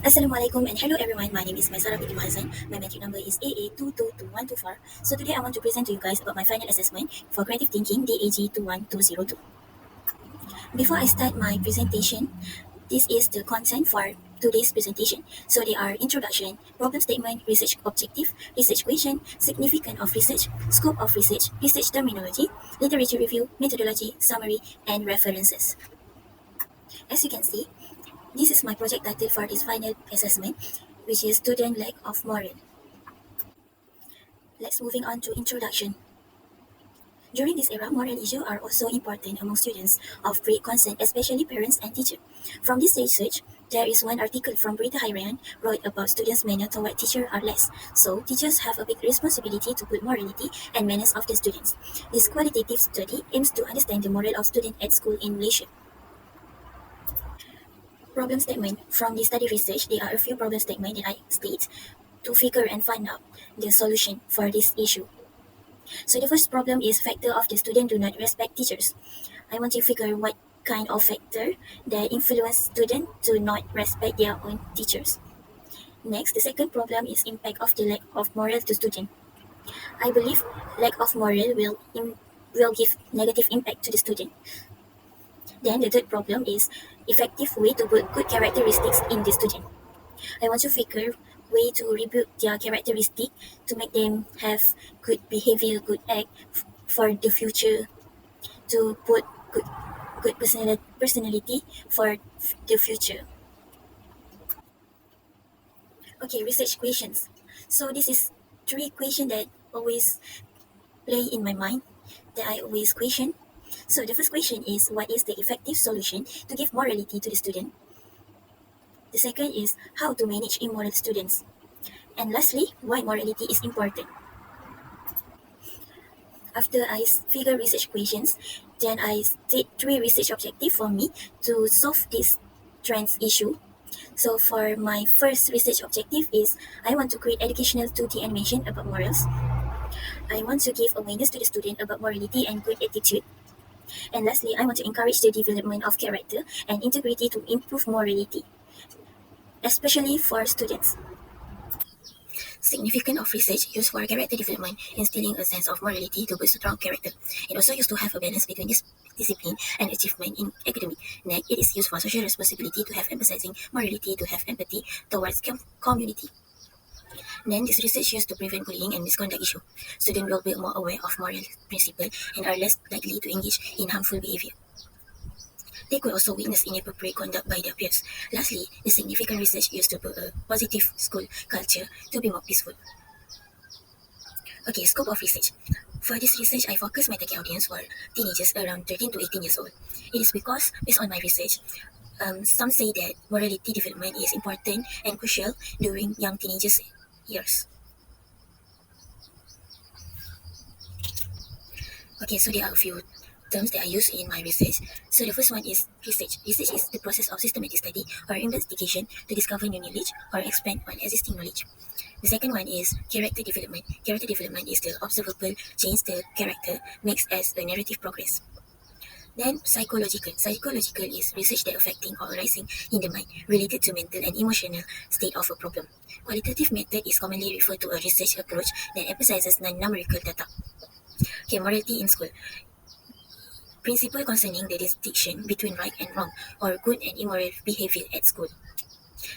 Assalamualaikum and hello everyone. My name is Maisarah Binti Muhaizan. My metric number is AA222124. So today I want to present to you guys about my final assessment for creative thinking DAG 21202. Before I start my presentation, this is the content for today's presentation. So they are introduction, problem statement, research objective, research question, significance of research, scope of research, research terminology, literature review, methodology, summary, and references. As you can see, this is my project title for this final assessment, which is Student Lack of Moral. Let's moving on to introduction. During this era, moral issues are also important among students of great concern, especially parents and teachers. From this research, there is one article from Brita Hyrian wrote about students' manner toward teachers are less. So, teachers have a big responsibility to put morality and manners of the students. This qualitative study aims to understand the moral of students at school in Malaysia. Problem statement. From the study research, there are a few problem statements that I state to figure and find out the solution for this issue. So the first problem is factor of the student do not respect teachers. I want to figure what kind of factor that influence student to not respect their own teachers. Next, the second problem is impact of the lack of moral to student. I believe lack of moral will give negative impact to the student. Then the third problem is effective way to build good characteristics in the student. I want to figure way to rebuild their characteristic to make them have good behavior, good act for the future, to put good personality for the future. Okay, research questions. So this is three questions that always play in my mind that I always question. So the first question is, what is the effective solution to give morality to the student? The second is, how to manage immoral students? And lastly, why morality is important. After I figure research questions, then I state three research objectives for me to solve this trans issue. So for my first research objective is, I want to create educational duty animation about morals. I want to give awareness to the student about morality and good attitude. And lastly, I want to encourage the development of character and integrity to improve morality, especially for students. Significance of research used for character development, instilling a sense of morality to build strong character. It also used to have a balance between discipline and achievement in academic. Next, it is used for social responsibility to have emphasizing morality to have empathy towards community. Then, this research used to prevent bullying and misconduct issue. Students will be more aware of moral principles and are less likely to engage in harmful behavior. They could also witness inappropriate conduct by their peers. Lastly, the significant research used to build a positive school culture to be more peaceful. Okay, scope of research. For this research, I focus my target audience for teenagers around 13 to 18 years old. It is because, based on my research, some say that morality development is important and crucial during young teenagers' years. Okay, so there are a few terms that I use in my research. So the first one is research. Research is the process of systematic study or investigation to discover new knowledge or expand on existing knowledge. The second one is character development. Character development is the observable change the character makes as a narrative progress. Then psychological. Psychological is research that affecting or arising in the mind related to mental and emotional state of a problem. Qualitative method is commonly referred to a research approach that emphasizes non-numerical data. Okay, morality in school. Principle concerning the distinction between right and wrong or good and immoral behavior at school.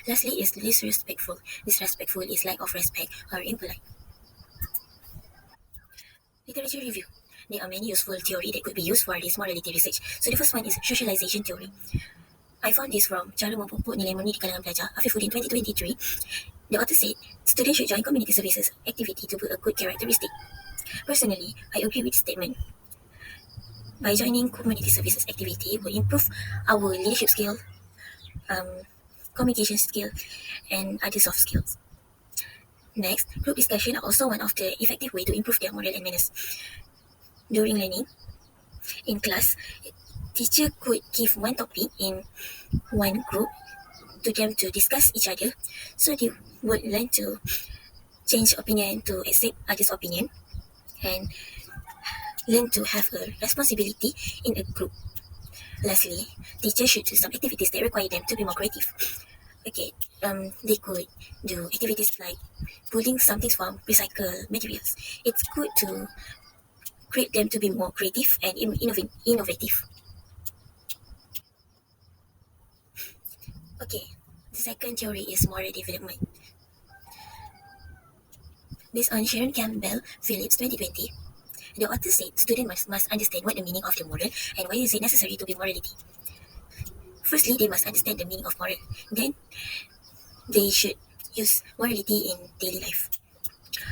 Lastly is disrespectful. Disrespectful is lack of respect or impolite. Literature review. There are many useful theory that could be used for this morality research. So the first one is socialization theory. I found this from Cara Memupuk Nilai Murni di Kalangan Pelajar, Afifuddin 2023. The author said, students should join community services activity to build a good characteristic. Personally, I agree with this statement. By joining community services activity will improve our leadership skill, communication skill, and other soft skills. Next, group discussion are also one of the effective way to improve their moral and manners. During learning, in class, teacher could give one topic in one group to them to discuss each other, so they would learn to change opinion to accept others' opinion and learn to have a responsibility in a group. Lastly, teachers should do some activities that require them to be more creative. Okay, they could do activities like pulling something from recycled materials. It's good to create them to be more creative and innovative. Okay, the second theory is moral development. Based on Sharon Campbell Phillips 2020, the author said students must understand what the meaning of the moral and why is it necessary to be morality. Firstly, they must understand the meaning of moral. Then, they should use morality in daily life.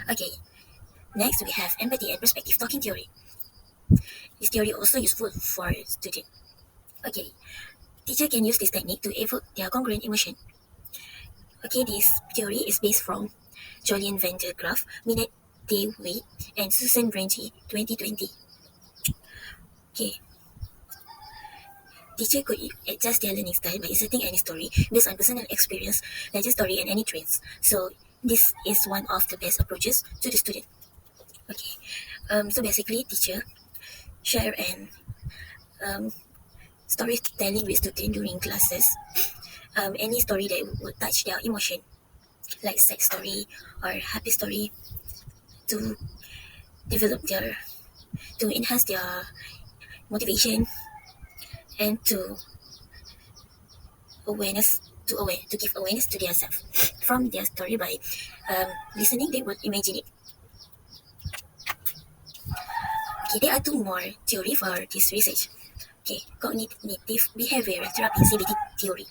Okay, next we have empathy and perspective talking theory. This theory also useful for students. Okay, teacher can use this technique to evoke their congruent emotion. Okay, this theory is based from Julian van der Graaf, Minette Dewey, and Susan Branchi, 2020. Okay, teacher could adjust their learning style by inserting any story based on personal experience, legend story, and any traits. So this is one of the best approaches to the student. Okay, so basically, teacher share and storytelling with student during classes. Any story that would touch their emotion, like sad story or happy story, to develop their to enhance their motivation and to awareness to give awareness to themselves from their story by listening they would imagine it. Okay, there are two more theory for this research. Okay, cognitive behavioral therapy, CBT theory.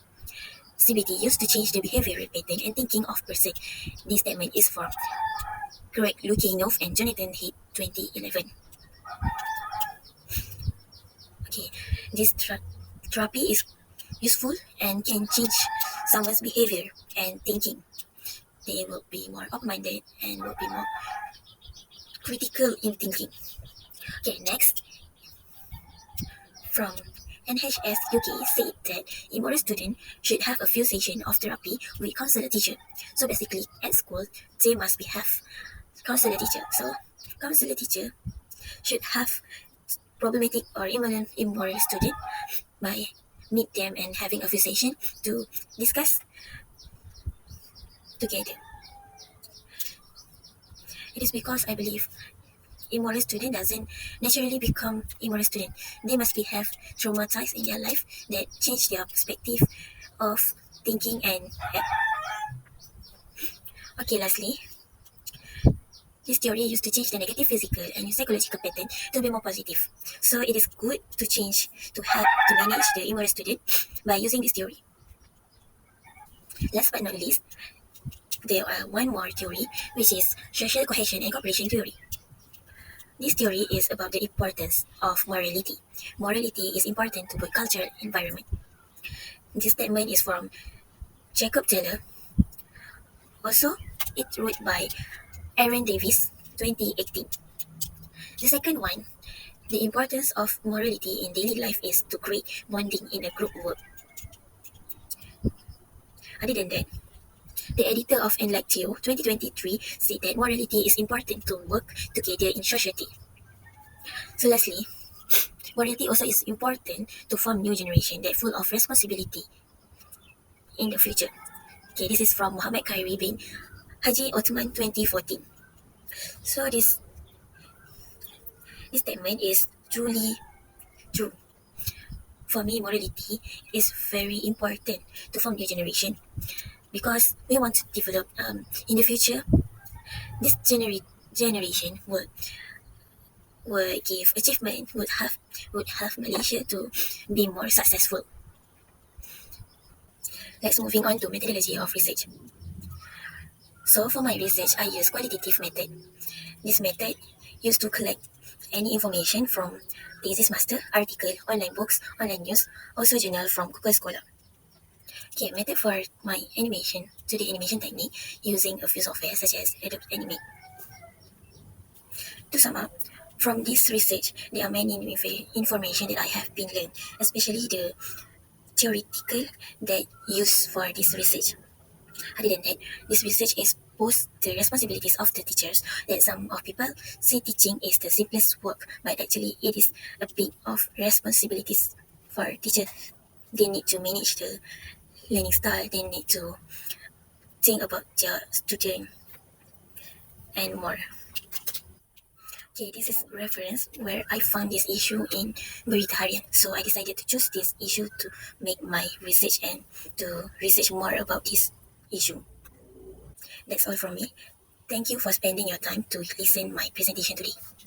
CBT used to change the behavioral pattern and thinking of person. This statement is from Greg Lukianoff and Jonathan Heath, 2011. Okay, this therapy is useful and can change someone's behavior and thinking. They will be more open-minded and will be more critical in thinking. Okay, next, from NHS UK said that immoral student should have a few sessions of therapy with counselor teacher. So basically, at school, they must be have counselor teacher. So counselor teacher should have problematic or immoral student by meet them and having a few sessions to discuss together. It is because I believe immoral student doesn't naturally become immoral student. They must be have traumatized in their life that change their perspective of thinking and act. Okay, lastly, this theory used to change the negative physical and psychological pattern to be more positive. So it is good to change to help to manage the immoral student by using this theory. Last but not least, there are one more theory which is social cohesion and cooperation theory. This theory is about the importance of morality. Morality is important to both culture and environment. This statement is from Jacob Taylor. Also, it's wrote by Aaron Davis, 2018. The second one, the importance of morality in daily life is to create bonding in a group work. Other than that, the editor of Enlectio 2023 said that morality is important to work together in society. So lastly, morality also is important to form new generation that full of responsibility in the future. Okay, this is from Muhammad Khairi bin Haji Othman 2014. So this statement is truly true. For me, morality is very important to form new generation because we want to develop in the future. This generation will give achievement would have Malaysia to be more successful. Let's moving on to methodology of research. So for my research, I use qualitative method. This method used to collect any information from thesis master, article, online books, online news, also journal from Google Scholar. Okay, method for my animation to the animation technique using a few software such as Adobe Animate. To sum up, from this research, there are many new information that I have been learned, especially the theoretical that used for this research. Other than that, this research exposed the responsibilities of the teachers that some of people see teaching is the simplest work, but actually it is a big of responsibilities for teachers. They need to manage the learning style, they need to think about their student and more. Okay, this is reference where I found this issue in vegetarian. So I decided to choose this issue to make my research and to research more about this issue. That's all from me. Thank you for spending your time to listen my presentation today.